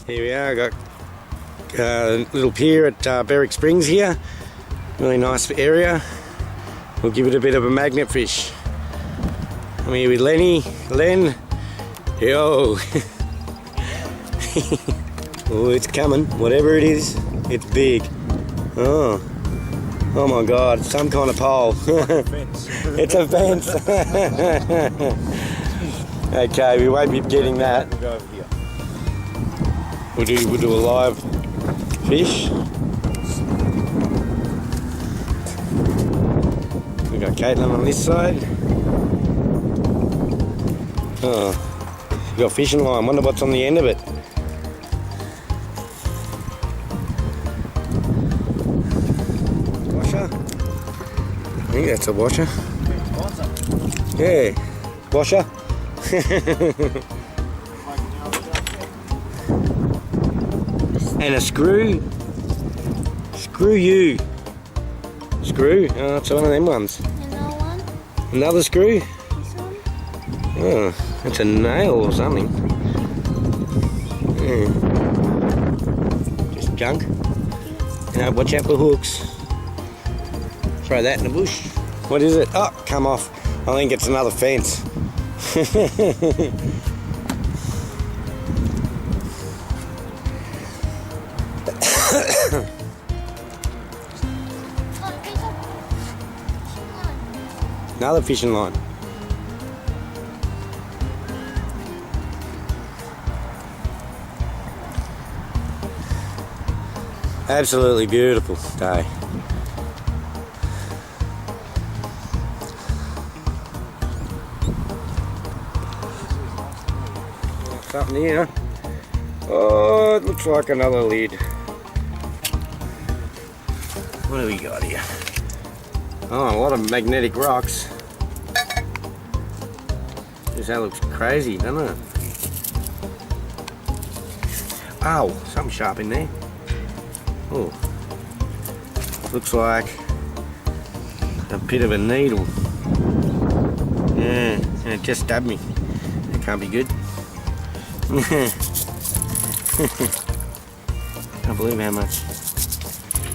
Here we are, got a little pier at Berwick Springs here. Really nice area. We'll give it a bit of a magnet fish. I'm here with Lenny. Len, yo. Oh, it's coming. Whatever it is, it's big. Oh my God, it's some kind of pole. It's a fence. Okay, we won't be getting that. We'll go over here. We'll do a live fish. We got Caitlin on this side. Oh, we got fishing line. Wonder what's on the end of it. Washer. I think that's a washer. Yeah, washer. And a screw. Screw you. Screw. Oh, it's one of them ones. Another one. Another screw. This one. Oh, it's a nail or something. Yeah. Just junk. You know, watch out for hooks. Throw that in the bush. What is it? Oh, come off. I think it's another fence. Another fishing line. Absolutely beautiful day. Something here. Oh, it looks like another lid. What do we got here? Oh, a lot of magnetic rocks. Jeez, that looks crazy, doesn't it? Ow, something sharp in there. Oh, looks like a bit of a needle. Yeah, and it just stabbed me. It can't be good. Can't believe how much.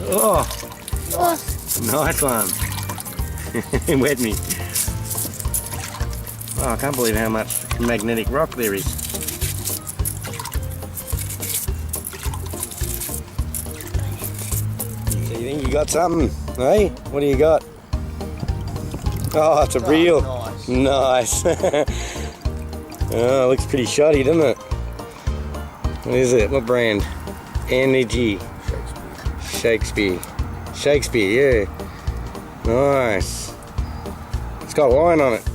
Oh, nice one. It wet me. Oh, I can't believe how much magnetic rock there is. So you think you got something? Hey, what do you got? Oh, it's a reel. Nice. Oh, looks pretty shoddy, doesn't it? What is it? What brand? Energy. Shakespeare. Shakespeare, yeah. Nice. It's got a line on it.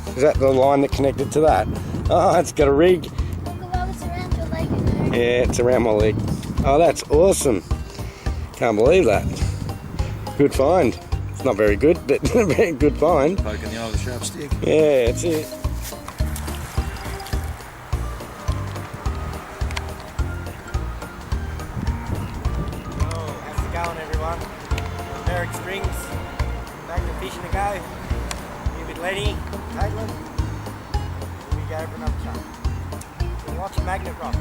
Is that the line that connected to that? Oh, it's got a rig. Look above, it's around your leg. Isn't it? Yeah, it's around my leg. Oh, that's awesome. Can't believe that. Good find. It's not very good, but very good find. Poking the eye with a sharp stick. Yeah, that's it. How's it going, everyone? Berwick Springs, back to fishing to go. Here with Lenny, Caitlin. Here we go for another shot. And lots of magnet rocks.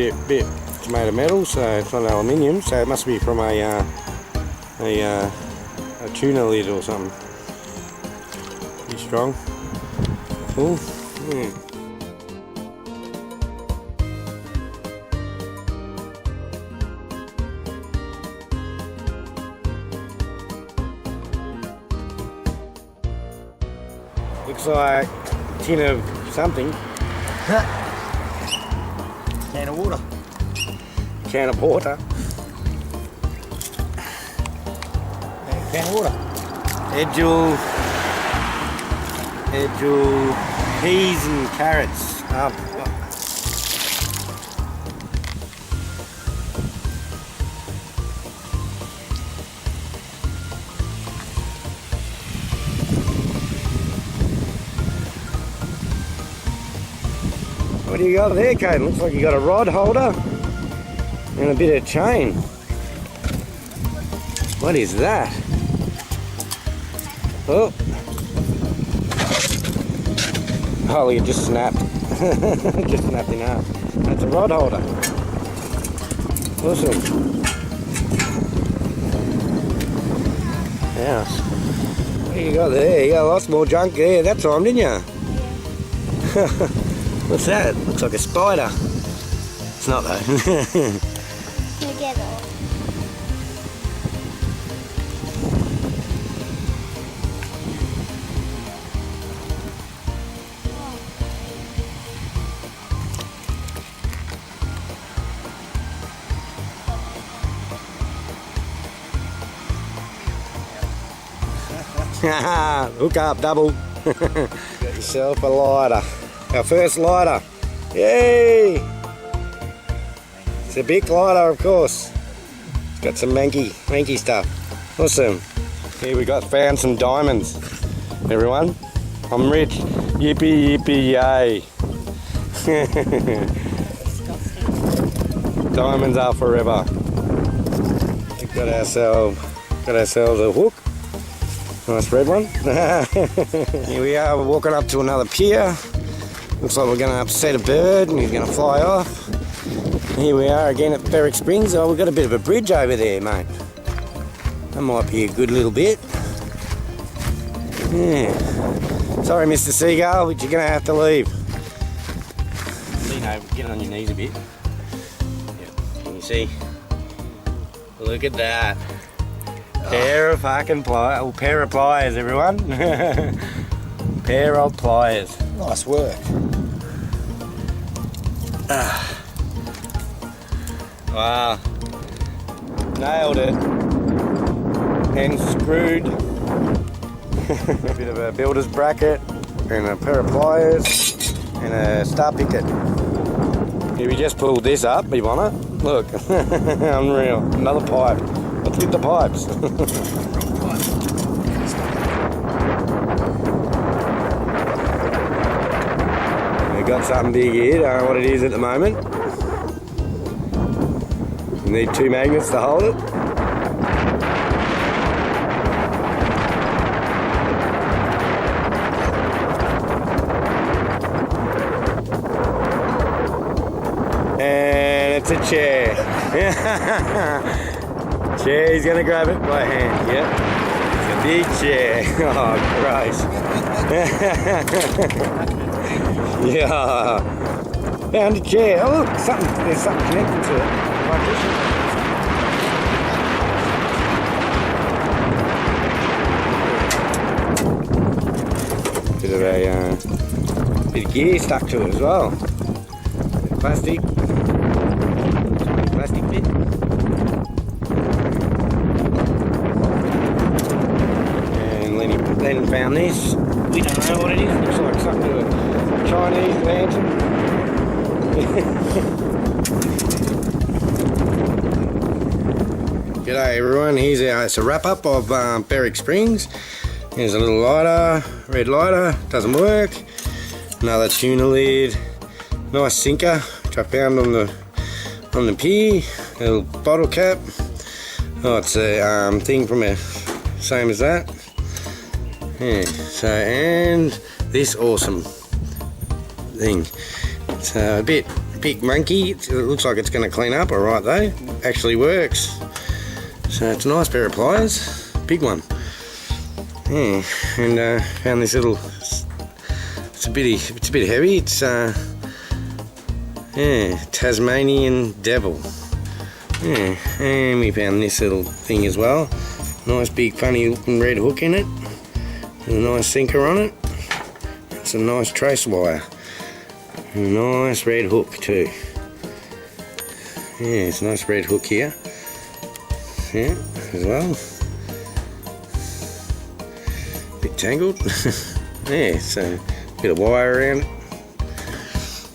It's made of metal, so it's not aluminium, so it must be from a tuna lid or something. Pretty strong. Cool. Yeah. Looks like a tin of something. Can of water. Can of water. Can of water. Edgel peas and carrots. What do you got there, Kate? Looks like you got a rod holder and a bit of chain. What is that? Oh. Oh, it just snapped. Just snapped in half. That's a rod holder. Awesome. Yes. What do you got there? You got lots more junk there that time, didn't you? What's that? Looks like a spider. It's not though. Together. Hook up, double. Got yourself a lighter. Our first lighter. Yay! It's a big lighter, of course. It's got some manky stuff. Awesome. Here we found some diamonds. Everyone, I'm rich. Yippee yippee yay! Diamonds are forever. We've got ourselves a hook. Nice red one. Here we are, we're walking up to another pier. Looks like we're going to upset a bird and he's going to fly off. Here we are again at Berwick Springs. Oh, we've got a bit of a bridge over there, mate. That might be a good little bit. Yeah. Sorry, Mr. Seagull, but you're going to have to leave. Get on your knees a bit. Yep. Can you see? Look at that. Pair of fucking pliers. Oh, pair of pliers, everyone. Pair of pliers. Nice work. Wow. Nailed it. And screwed. A bit of a builder's bracket and a pair of pliers and a star picket. Here we just pulled this up, you want it? Look. Unreal. Another pipe. Let's get the pipes. We've got something big here, don't know what it is at the moment. You need 2 magnets to hold it. And it's a chair. Chair, he's gonna grab it by hand, yep. It's a big chair. Oh, Christ. Yeah. Found a chair. Oh, look, there's something connected to it. Bit of a bit of gear stuck to it as well. Plastic bit. Then found this. We don't know what it is. Looks like something to a Chinese lantern. G'day everyone. Here's it's a wrap up of Berwick Springs. Here's a little lighter, red lighter. Doesn't work. Another tuna lid. Nice sinker, which I found on the pier. A little bottle cap. Oh, it's a thing from a same as that. Yeah, so, and this awesome thing. It's a bit monkey. It looks like it's going to clean up alright though. Actually works. So it's a nice pair of pliers. Big one. Yeah, and found this little, it's a bit heavy. It's yeah, Tasmanian devil. Yeah, and we found this little thing as well. Nice big funny looking red hook in it. And a nice sinker on it. It's a nice trace wire. And a nice red hook too. Yeah, it's a nice red hook here. Yeah, as well. Bit tangled. Yeah, so a bit of wire around it.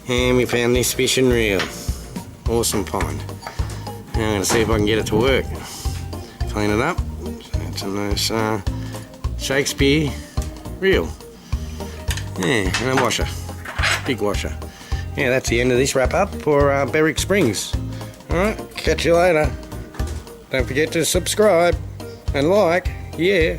And we found this fishing reel. Awesome find. Now I'm going to see if I can get it to work. Clean it up. So it's a nice Shakespeare reel. Yeah, and a washer. Big washer. Yeah, that's the end of this wrap up for Berwick Springs. Alright, catch you later. Don't forget to subscribe and like. Yeah.